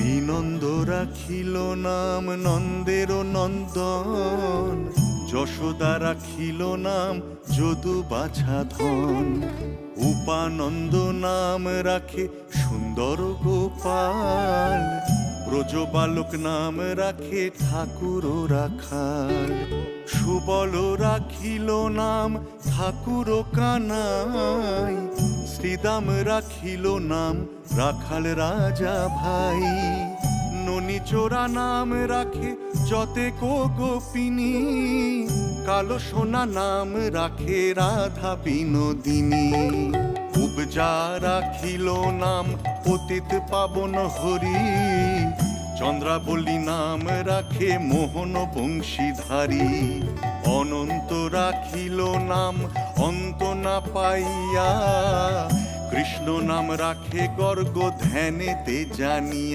শ্রীনন্দ রাখিল নাম নন্দের নন্দন, যশোদা রাখিল নাম যদু বাছা ধন। উপানন্দ নাম রাখে সুন্দর গোপাল, ব্রজবালক নাম রাখে ঠাকুর রাখাল। সুবল রাখিল নাম ঠাকুর কানাই, শ্রীদাম রাখিল নাম রাখাল রাজা ভাই। ননীচোরা নাম রাখে যতেকো গোপিনী, কালো সোনা নাম রাখে রাধা বিনোদিনী। উপজা রাখিল নাম পতিত পাবন হরি, চন্দ্রাবলী নাম রাখে মোহন বংশীধারী। অনন্ত রাখিল নাম অন্ত না পাইয়া, কৃষ্ণ নাম রাখে গর্গ ধ্যানেতে জানিয়া।